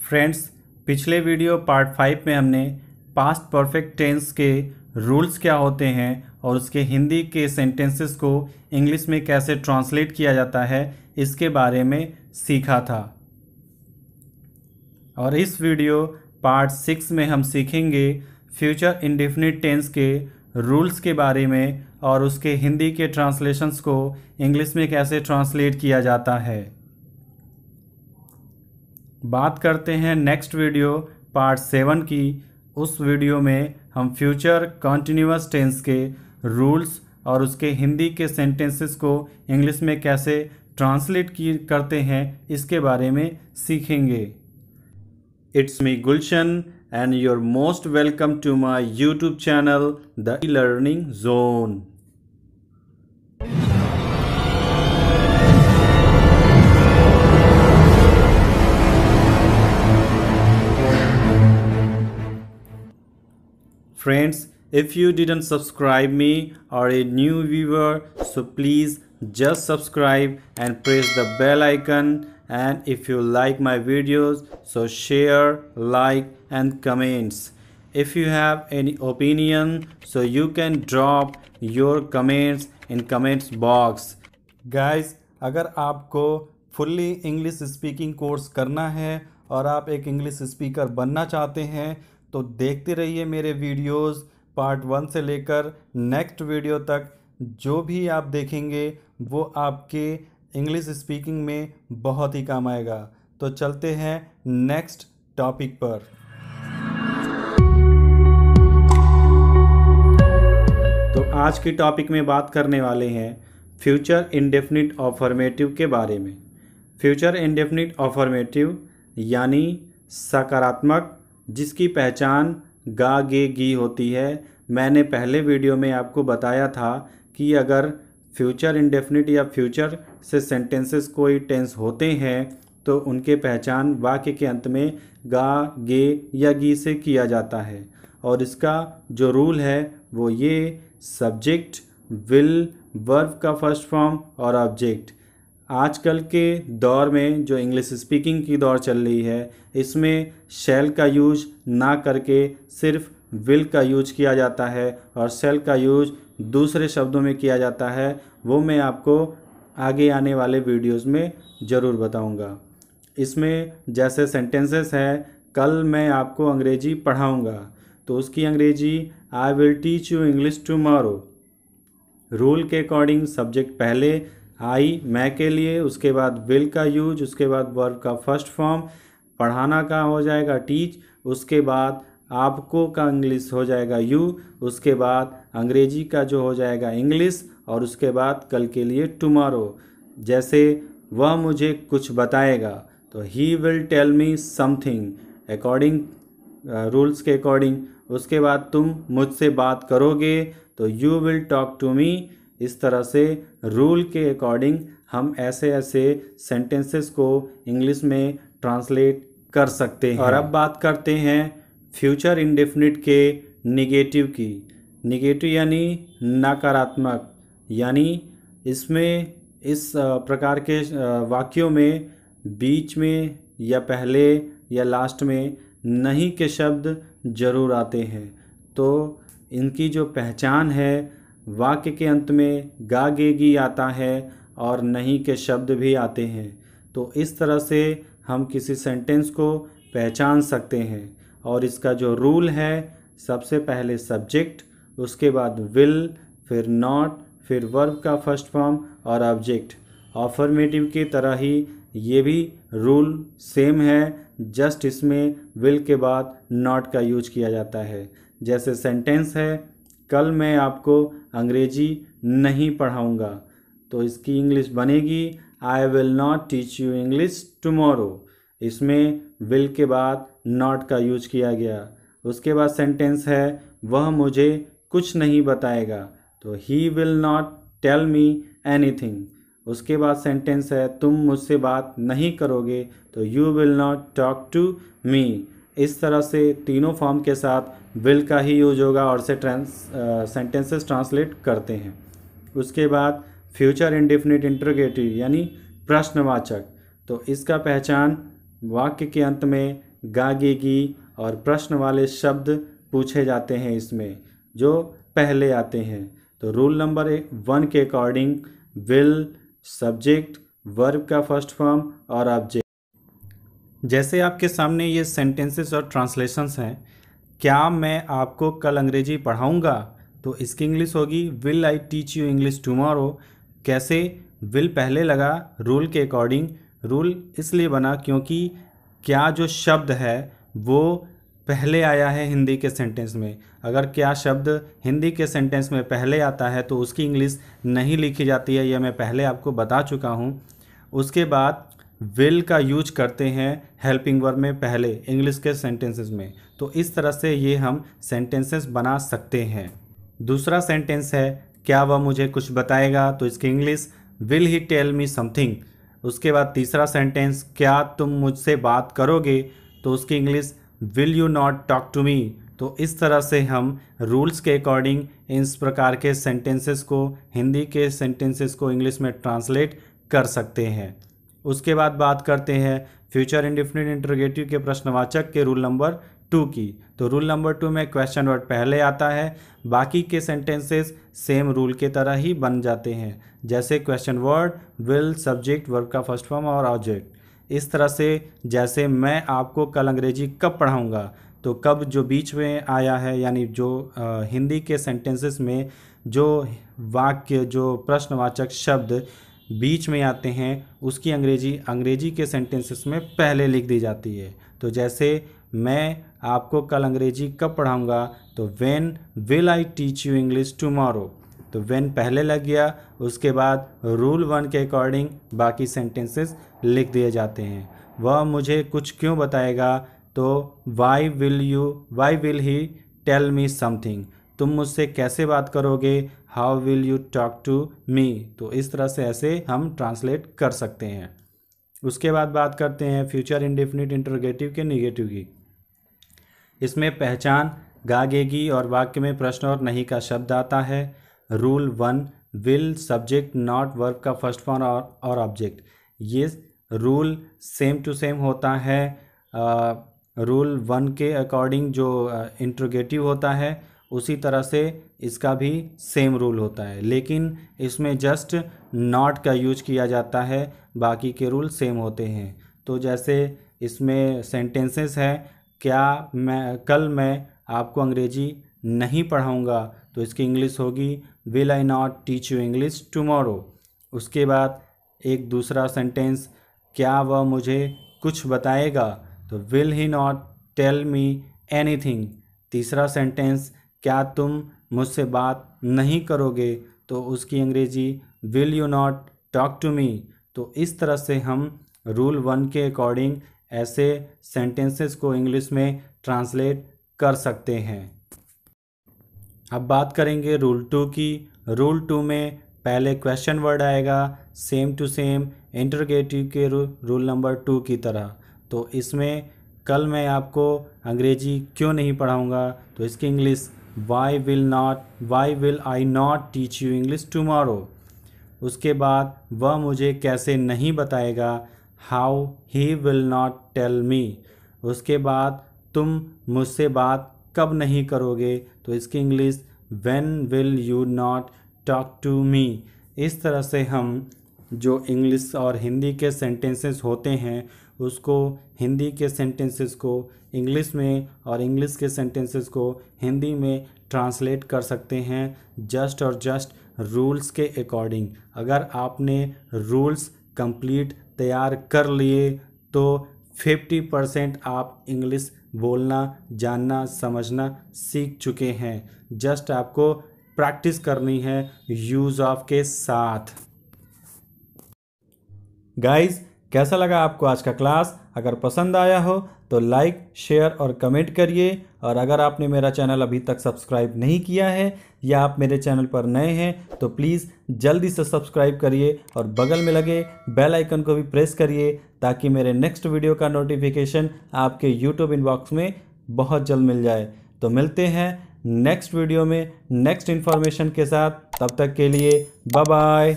Friends, पिछले video part 5 में हमने पास्ट परफेक्ट टेंस के रूल्स क्या होते हैं और उसके हिंदी के सेंटेंसेस को इंग्लिश में कैसे ट्रांसलेट किया जाता है इसके बारे में सीखा था। और इस वीडियो पार्ट 6 में हम सीखेंगे फ्यूचर इंडेफिनिट टेंस के रूल्स के बारे में और उसके हिंदी के ट्रांसलेशंस को इंग्लिश में कैसे ट्रांसलेट किया जाता है। बात करते हैं नेक्स्ट वीडियो पार्ट 7 की। उस वीडियो में हम फ्यूचर कॉन्टिन्यूअस टेंस के रूल्स और उसके हिंदी के सेंटेंसेस को इंग्लिश में कैसे ट्रांसलेट करते हैं इसके बारे में सीखेंगे। It's me Gulshan and you're most welcome to my YouTube channel, The E-Learning Zone. Friends, if you didn't subscribe me or a new viewer, so please just subscribe and press the bell icon. And if you like my videos, so share, like and comments. If you have any opinion, so you can drop your comments in comments box. Guys, अगर आपको fully English speaking course करना है और आप एक English speaker बनना चाहते हैं तो देखते रहिए मेरे वीडियोस पार्ट 1 से लेकर नेक्स्ट वीडियो तक। जो भी आप देखेंगे वो आपके इंग्लिश स्पीकिंग में बहुत ही काम आएगा। तो चलते हैं नेक्स्ट टॉपिक पर। तो आज की टॉपिक में बात करने वाले हैं फ्यूचर इंडेफिनिट अफर्मेटिव के बारे में। फ्यूचर इंडेफिनिट अफर्मेटिव यानी सकारात्मक जिसकी पहचान गा गे गी होती है। मैंने पहले वीडियो में आपको बताया था कि अगर फ्यूचर इंडेफिनिट या फ्यूचर से सेंटेंसेस कोई टेंस होते हैं तो उनके पहचान वाक्य के अंत में गा गे या गी से किया जाता है। और इसका जो रूल है वो ये सब्जेक्ट, विल, वर्ब का फर्स्ट फॉर्म और ऑब्जेक्ट। आजकल के दौर में जो इंग्लिश स्पीकिंग की दौर चल रही है इसमें शैल का यूज ना करके सिर्फ विल का यूज किया जाता है और शैल का यूज दूसरे शब्दों में किया जाता है। वो मैं आपको आगे आने वाले वीडियोस में ज़रूर बताऊंगा। इसमें जैसे सेंटेंसेस है, कल मैं आपको अंग्रेजी पढ़ाऊंगा तो उसकी अंग्रेजी I will teach you English tomorrow. Rule के अकॉर्डिंग सब्जेक्ट पहले आई मैं के लिए, उसके बाद विल का यूज, उसके बाद वर्ब का फर्स्ट फॉर्म, पढ़ाना का हो जाएगा टीच, उसके बाद आपको का इंग्लिश हो जाएगा यू, उसके बाद अंग्रेजी का जो हो जाएगा इंग्लिश और उसके बाद कल के लिए टुमारो। जैसे वह मुझे कुछ बताएगा तो he will tell me something according rules के अकॉर्डिंग। उसके बाद तुम मुझसे बात करोगे तो you will talk to me. इस तरह से रूल के अकॉर्डिंग हम ऐसे ऐसे सेंटेंसेस को इंग्लिश में ट्रांसलेट कर सकते हैं। और अब बात करते हैं फ्यूचर इंडेफिनिट के निगेटिव की। निगेटिव यानी नकारात्मक, यानी इसमें इस प्रकार के वाक्यों में बीच में या पहले या लास्ट में नहीं के शब्द जरूर आते हैं। तो इनकी जो पहचान है वाक्य के अंत में गा गे गी आता है और नहीं के शब्द भी आते हैं। तो इस तरह से हम किसी सेंटेंस को पहचान सकते हैं। और इसका जो रूल है सबसे पहले सब्जेक्ट, उसके बाद विल, फिर नॉट, फिर वर्ब का फर्स्ट फॉर्म और ऑब्जेक्ट। अफर्मेटिव की तरह ही ये भी रूल सेम है, जस्ट इसमें विल के बाद नॉट का यूज किया जाता है। जैसे सेंटेंस है, कल मैं आपको अंग्रेजी नहीं पढ़ाऊंगा तो इसकी इंग्लिश बनेगी I will not teach you English tomorrow. इसमें विल के बाद नॉट का यूज किया गया। उसके बाद सेंटेंस है, वह मुझे कुछ नहीं बताएगा तो he will not tell me anything. उसके बाद सेंटेंस है, तुम मुझसे बात नहीं करोगे तो you will not talk to me. इस तरह से तीनों फॉर्म के साथ विल का ही यूज होगा और से सेंटेंसेस ट्रांसलेट करते हैं। उसके बाद फ्यूचर इंडेफिनिट इंटरोगेटिव यानी प्रश्नवाचक। तो इसका पहचान वाक्य के अंत में गागेगी और प्रश्न वाले शब्द पूछे जाते हैं इसमें जो पहले आते हैं। तो रूल नंबर 1 के अकॉर्डिंग विल, सब्जेक्ट, वर्ब का फर्स्ट फॉर्म और ऑब्जेक्ट। जैसे आपके सामने ये सेंटेंसेस और ट्रांसलेशंस हैं, क्या मैं आपको कल अंग्रेजी पढ़ाऊंगा, तो इसकी इंग्लिश होगी will I teach you English tomorrow. कैसे? विल पहले लगा रूल के अकॉर्डिंग। रूल इसलिए बना क्योंकि क्या जो शब्द है वो पहले आया है हिंदी के सेंटेंस में। अगर क्या शब्द हिंदी के सेंटेंस में पहले आता है तो उसकी इंग्लिश नहीं लिखी जाती है, यह मैं पहले आपको बता चुका हूँ। उसके बाद विल का यूज करते हैं हेल्पिंग वर्ब में पहले इंग्लिश के सेंटेंसेस में। तो इस तरह से ये हम सेंटेंसेस बना सकते हैं। दूसरा सेंटेंस है क्या वह मुझे कुछ बताएगा, तो इसकी English will he tell me something. उसके बाद तीसरा सेंटेंस क्या तुम मुझसे बात करोगे, तो उसकी English will you not talk to me. तो इस तरह से हम रूल्स के अकॉर्डिंग इस प्रकार के सेंटेंसेस को, हिंदी के सेंटेंसेस को इंग्लिश में ट्रांसलेट कर सकते हैं। उसके बाद बात करते हैं फ्यूचर इंडेफिनिट इंटरोगेटिव के प्रश्नवाचक के रूल नंबर 2 की। तो रूल नंबर 2 में क्वेश्चन वर्ड पहले आता है, बाकी के सेंटेंसेस सेम रूल के तरह ही बन जाते हैं, जैसे question word, will, subject, verb का फर्स्ट फॉर्म और ऑब्जेक्ट। इस तरह से जैसे मैं आपको कल अंग्रेजी कब पढ़ाऊंगा, तो कब जो बीच में आया है, यानी जो हिंदी के सेंटेंसेस में जो वाक्य, जो प्रश्नवाचक शब्द बीच में आते हैं उसकी अंग्रेजी के सेंटेंसेस में पहले लिख दी जाती है। तो जैसे मैं आपको कल अंग्रेजी कब पढ़ाऊंगा, तो when will I teach you English tomorrow. तो व्हेन पहले लग गया, उसके बाद रूल 1 के अकॉर्डिंग बाकी सेंटेंसेस लिख दिए जाते हैं। वह मुझे कुछ क्यों बताएगा, तो why will he tell me something. तुम मुझसे कैसे बात करोगे, how will you talk to me. तो इस तरह से ऐसे हम ट्रांसलेट कर सकते हैं। उसके बाद बात करते हैं फ्यूचर इंडेफिनिट इंटरोगेटिव के नेगेटिव की। इसमें पहचान, गागेगी और वाक्य में प्रश्न और नहीं का शब्द आता है। Rule 1 will, subject, not, verb का फर्स्ट फॉर्म और ऑब्जेक्ट। ये रूल सेम टू सेम होता है रूल 1 के अकॉर्डिंग जो इंटरोगेटिव होता है उसी तरह से इसका भी सेम रूल होता है, लेकिन इसमें जस्ट नॉट का यूज किया जाता है, बाकी के रूल सेम होते हैं। तो जैसे इसमें सेंटेंसेस है क्या कल मैं आपको अंग्रेजी नहीं पढ़ाऊंगा, तो इसकी इंग्लिश होगी will I not teach you English tomorrow. उसके बाद एक दूसरा सेंटेंस क्या वह मुझे कुछ बताएगा, तो will he not tell me anything. तीसरा सेंटेंस क्या तुम मुझसे बात नहीं करोगे, तो उसकी Angrezi will you not talk to me. तो इस तरह से हम रूल 1 के अकॉर्डिंग ऐसे सेंटेंसेस को इंग्लिश में ट्रांसलेट कर सकते हैं। अब बात करेंगे रूल 2 की। रूल 2 में पहले क्वेश्चन वर्ड आएगा सेम टू सेम इंटरोगेटिव के रूल नंबर 2 की तरह। तो इसमें कल मैं आपको अंग्रेजी क्यों नहीं पढ़ाऊंगा, तो इसकी English why will I not teach you English tomorrow. उसके बाद वह मुझे कैसे नहीं बताएगा, how he will not tell me. उसके बाद तुम मुझसे बात कब नहीं करोगे, तो इसकी English when will you not talk to me. इस तरह से हम जो इंग्लिश और हिंदी के सेंटेंसेस होते हैं उसको हिंदी के सेंटेंसेस को इंग्लिश में और इंग्लिश के सेंटेंसेस को हिंदी में ट्रांसलेट कर सकते हैं जस्ट और जस्ट रूल्स के अकॉर्डिंग। अगर आपने रूल्स कंप्लीट तैयार कर लिए तो 50% आप इंग्लिश बोलना, जानना, समझना सीख चुके हैं। जस्ट आपको प्रैक्टिस करनी है यूज़ ऑफ के साथ। गाइस, कैसा लगा आपको आज का क्लास? अगर पसंद आया हो तो लाइक, शेयर और कमेंट करिए। और अगर आपने मेरा चैनल अभी तक सब्सक्राइब नहीं किया है या आप मेरे चैनल पर नए हैं तो प्लीज़ जल्दी से सब्सक्राइब करिए और बगल में लगे बेल आइकन को भी प्रेस करिए ताकि मेरे नेक्स्ट वीडियो का नोटिफिकेशन आपके यूट्यूब इनबॉक्स में बहुत जल्द मिल जाए। तो मिलते हैं नेक्स्ट वीडियो में नेक्स्ट इन्फॉर्मेशन के साथ। तब तक के लिए बाय बाय।